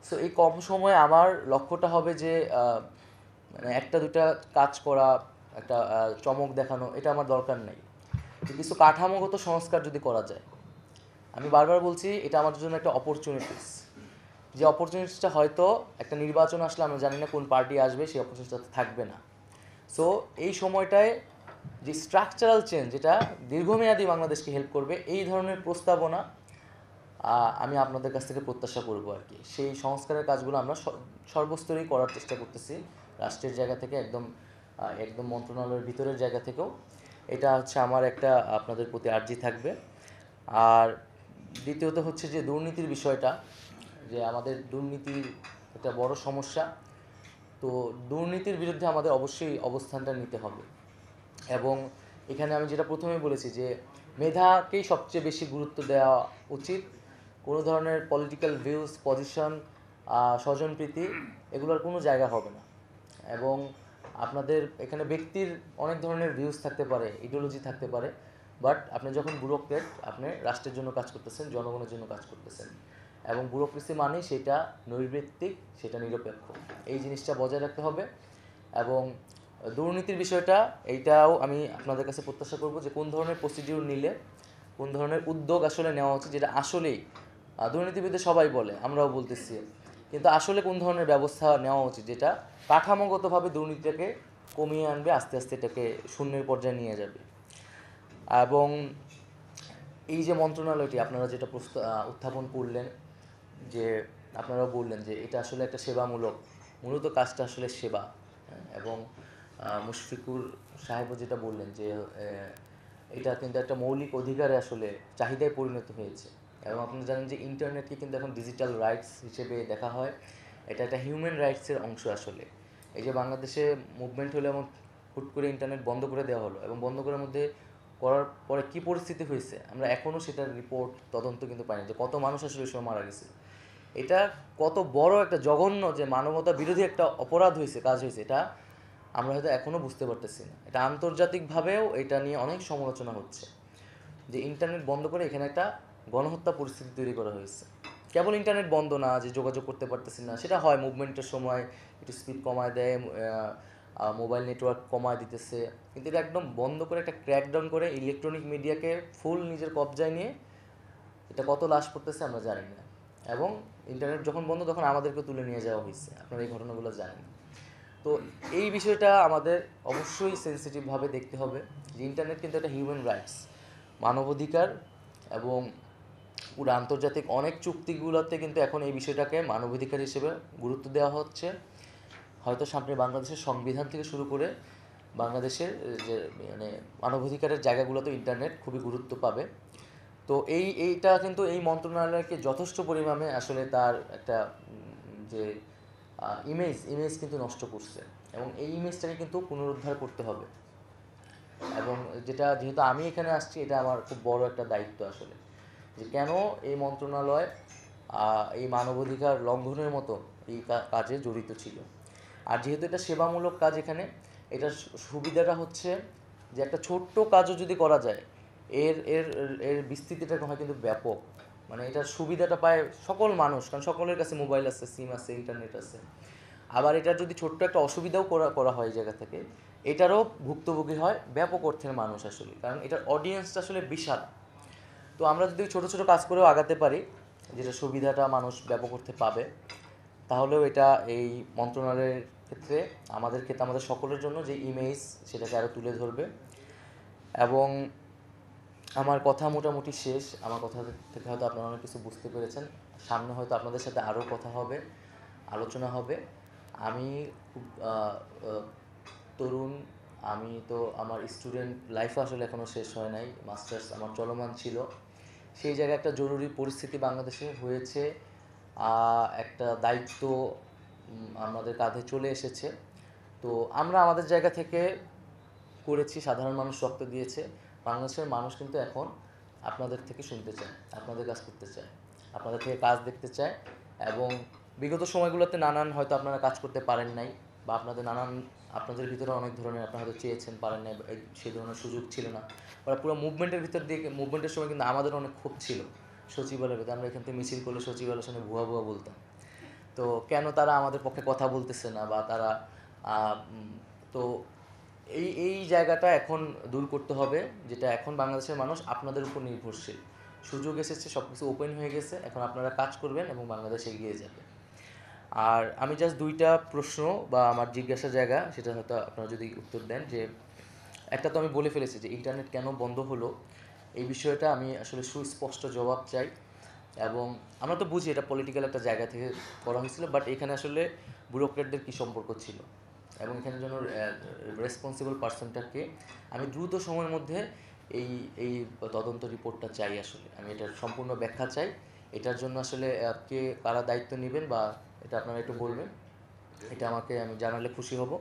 So এই কম সময়ে আমার লক্ষ্যটা হবে যে মানে একটা দুটা কাজ করা, একটা চমক দেখানো, এটা আমার দরকার নেই। যে কিছু কাঠামোগত সংস্কার যদি করা যায়, আমি বারবার বলছি এটা আমাদের জন্য একটা অপরচুনিটিস, যে অপরচুনিটিসটা হয়তো একটা নির্বাচন আসলে আমরা জানি না কোন পার্টি আসবে, সেই অপরচুনিটিটা থাকবে না। সো এই সময়টায় যে স্ট্রাকচারাল চেঞ্জ, যেটা দীর্ঘমেয়াদী বাংলাদেশকে হেল্প করবে, এই ধরনের প্রস্তাবনা আমি আপনাদের কাছ থেকে প্রত্যাশা করব আর কি। সেই সংস্কারের কাজগুলো আমরা সর্বস্তরেই করার চেষ্টা করতেছি, রাষ্ট্রের জায়গা থেকে একদম একদম মন্ত্রণালয়ের ভিতরের জায়গা থেকেও। এটা হচ্ছে আমার একটা আপনাদের প্রতি আর্জি থাকবে। আর দ্বিতীয়ত হচ্ছে যে দুর্নীতির বিষয়টা, যে আমাদের দুর্নীতির একটা বড় সমস্যা। তো দুর্নীতির বিরুদ্ধে আমাদের অবশ্যই অবস্থানটা নিতে হবে। এবং এখানে আমি যেটা প্রথমে বলেছি যে মেধাকেই সবচেয়ে বেশি গুরুত্ব দেওয়া উচিত। কোনো ধরনের পলিটিক্যাল ভিউজ, পজিশন, স্বজনপ্রীতি, এগুলোর কোনো জায়গা হবে না। এবং আপনাদের এখানে ব্যক্তির অনেক ধরনের ভিউজ থাকতে পারে, ইডিওলজি থাকতে পারে, বাট আপনি যখন ব্যুরোক্রেট, আপনি রাষ্ট্রের জন্য কাজ করতেছেন, জনগণের জন্য কাজ করতেছেন। এবং ব্যুরোক্রেসি মানে সেটা নৈর্ব্যক্তিক, সেটা নিরপেক্ষ, এই জিনিসটা বজায় রাখতে হবে। এবং দুর্নীতির বিষয়টা, এইটাও আমি আপনাদের কাছে প্রত্যাশা করব যে কোন ধরনের প্রসিডিউর নিলে, কোন ধরনের উদ্যোগ আসলে নেওয়া উচিত, যেটা আসলেই দুর্নীতিবিদদের সবাই বলে, আমরাও বলতেছি, কিন্তু আসলে কোন ধরনের ব্যবস্থা নেওয়া উচিত যেটা কাঠামোগতভাবে দুর্নীতিটাকে কমিয়ে আনবে, আস্তে আস্তে এটাকে শূন্যের পর্যায়ে নিয়ে যাবে। এবং এই যে মন্ত্রণালয়টি আপনারা যেটা উত্থাপন করলেন, যে আপনারাও বললেন যে এটা আসলে একটা সেবামূলক, মূলত কাজটা আসলে সেবা। এবং মুশফিকুর সাহেবও যেটা বললেন যে এটা কিন্তু একটা মৌলিক অধিকারে আসলে চাহিদায় পরিণত হয়েছে। এবং আপনি জানেন যে ইন্টারনেটকে কিন্তু এখন ডিজিটাল রাইটস হিসেবে দেখা হয়, এটা একটা হিউম্যান রাইটসের অংশ আসলে। এই যে বাংলাদেশে মুভমেন্ট হলো এবং হুট করে ইন্টারনেট বন্ধ করে দেওয়া হলো, এবং বন্ধ করার মধ্যে করার পরে কী পরিস্থিতি হয়েছে আমরা এখনও সেটার রিপোর্ট, তদন্ত কিন্তু পাইনি, যে কত মানুষ আসলে সময় মারা গেছে। এটা কত বড় একটা জঘন্য, যে মানবতা বিরোধী একটা অপরাধ হয়েছে, কাজ হয়েছে, এটা আমরা হয়তো এখনও বুঝতে পারতেছি না। এটা আন্তর্জাতিকভাবেও এটা নিয়ে অনেক সমালোচনা হচ্ছে, যে ইন্টারনেট বন্ধ করে এখানে একটা গণহত্যা পরিস্থিতি তৈরি করা হয়েছে। কেবল ইন্টারনেট বন্ধ না, যে যোগাযোগ করতে পারতেছি না, সেটা হয় মুভমেন্টের সময় একটু স্পিড কমায় দেয়, মোবাইল নেটওয়ার্ক কমায় দিতেছে, কিন্তু এটা একদম বন্ধ করে, একটা ক্র্যাকডাউন করে ইলেকট্রনিক মিডিয়াকে ফুল নিজের কবজায় নিয়ে এটা কত লাশ পড়তেছে আমরা জানি না। এবং ইন্টারনেট যখন বন্ধ, তখন আমাদেরকে তুলে নিয়ে যাওয়া হয়েছে, আপনারা এই ঘটনাগুলো জানেন। তো এই বিষয়টা আমাদের অবশ্যই সেন্সিটিভভাবে দেখতে হবে, যে ইন্টারনেট কিন্তু একটা হিউম্যান রাইটস, মানবাধিকার। এবং পুরো আন্তর্জাতিক অনেক চুক্তিগুলোতে কিন্তু এখন এই বিষয়টাকে মানবাধিকার হিসেবে গুরুত্ব দেওয়া হচ্ছে। হয়তো সামনে বাংলাদেশের সংবিধান থেকে শুরু করে বাংলাদেশের যে মানে মানবাধিকারের জায়গাগুলোতে ইন্টারনেট খুবই গুরুত্ব পাবে। তো এইটা কিন্তু এই মন্ত্রণালয়কে যথেষ্ট পরিমাণে আসলে তার একটা যে ইমেজ কিন্তু নষ্ট করছে, এবং এই ইমেজটাকে কিন্তু পুনরুদ্ধার করতে হবে। এবং যেহেতু আমি এখানে আসছি, এটা আমার খুব বড় একটা দায়িত্ব আসলে, যে কেন এই মন্ত্রণালয় এই মানবাধিকার লঙ্ঘনের মতো এই কাজে জড়িত ছিল। আর যেহেতু এটা সেবামূলক কাজ, এখানে এটার সুবিধাটা হচ্ছে যে একটা ছোট্ট কাজও যদি করা যায়, এর এর এর বিস্তৃতিটা হয় কিন্তু ব্যাপক। মানে এটার সুবিধাটা পায় সকল মানুষ, কারণ সকলের কাছে মোবাইল আছে, সিম আছে, ইন্টারনেট আছে। আবার এটার যদি ছোট্ট একটা অসুবিধাও করা হয় এই জায়গা থেকে, এটারও ভুক্তভোগী হয় ব্যাপক অর্থের মানুষ আসলে, কারণ এটার অডিয়েন্সটা আসলে বিশাল। তো আমরা যদি ছোট ছোট কাজ করেও আগাতে পারি, যেটা সুবিধাটা মানুষ ব্যাপক অর্থে পাবে, তাহলেও এটা এই মন্ত্রণালয়ের ক্ষেত্রে, আমাদের ক্ষেত্রে, আমাদের সকলের জন্য যে ইমেজ, সেটাকে আরও তুলে ধরবে। এবং আমার কথা মোটামুটি শেষ। আমার কথা থেকে হয়তো আপনারা অনেক কিছু বুঝতে পেরেছেন। সামনে হয়তো আপনাদের সাথে আরও কথা হবে, আলোচনা হবে। আমি খুব তরুণ, আমি তো আমার স্টুডেন্ট লাইফ আসলে এখনও শেষ হয় নাই, মাস্টার্স আমার চলমান ছিল। সেই জায়গায় একটা জরুরি পরিস্থিতি বাংলাদেশে হয়েছে, একটা দায়িত্ব আমাদের কাঁধে চলে এসেছে। তো আমরা আমাদের জায়গা থেকে করেছি, সাধারণ মানুষ রক্ত দিয়েছে। বাংলাদেশের মানুষ কিন্তু এখন আপনাদের থেকে শুনতে চায়, আপনাদের কাজ করতে চায়, আপনাদের থেকে কাজ দেখতে চায়। এবং বিগত সময়গুলোতে নানান হয়তো আপনারা কাজ করতে পারেন নাই, বা আপনাদের ভিতরে অনেক ধরনের আপনারা হয়তো চেয়েছেন, পারেন নাই, সেই ধরনের সুযোগ ছিল না। বা পুরো মুভমেন্টের ভিতর দিয়ে, মুভমেন্টের সময় কিন্তু আমাদের অনেক ক্ষোভ ছিল সচিবালয়ের ভিতরে, আমরা এখান থেকে মিছিল করলে সচিবালয়ের সামনে ভুয়া ভুয়া বলতাম। তো কেন তারা আমাদের পক্ষে কথা বলতেছে না, বা তারা তো এই জায়গাটা এখন দূর করতে হবে, যেটা এখন বাংলাদেশের মানুষ আপনাদের উপর নির্ভরশীল। সুযোগ এসেছে, সব কিছু ওপেন হয়ে গেছে, এখন আপনারা কাজ করবেন এবং বাংলাদেশ এগিয়ে যাবে। আর আমি জাস্ট দুইটা প্রশ্ন বা আমার জিজ্ঞাসার জায়গা, সেটা হয়তো আপনারা যদি উত্তর দেন, যে একটা তো আমি বলে ফেলেছি যে ইন্টারনেট কেন বন্ধ হলো, এই বিষয়টা আমি আসলে সুস্পষ্ট জবাব চাই। এবং আমরা তো বুঝি এটা পলিটিক্যাল একটা জায়গা থেকে করা হয়েছিল, বাট এখানে আসলে ব্যুরোক্রেটদের কী সম্পর্ক ছিল, এবং এখানে যেন রেসপন্সিবল পার্সনটাকে আমি দ্রুত সময়ের মধ্যে এই এই তদন্ত রিপোর্টটা চাই। আসলে আমি এটার সম্পূর্ণ ব্যাখ্যা চাই। এটার জন্য আসলে কে কারা দায়িত্ব নেবেন বা এটা আপনারা একটু বলবেন, এটা আমাকে আমি জানালে খুশি হব।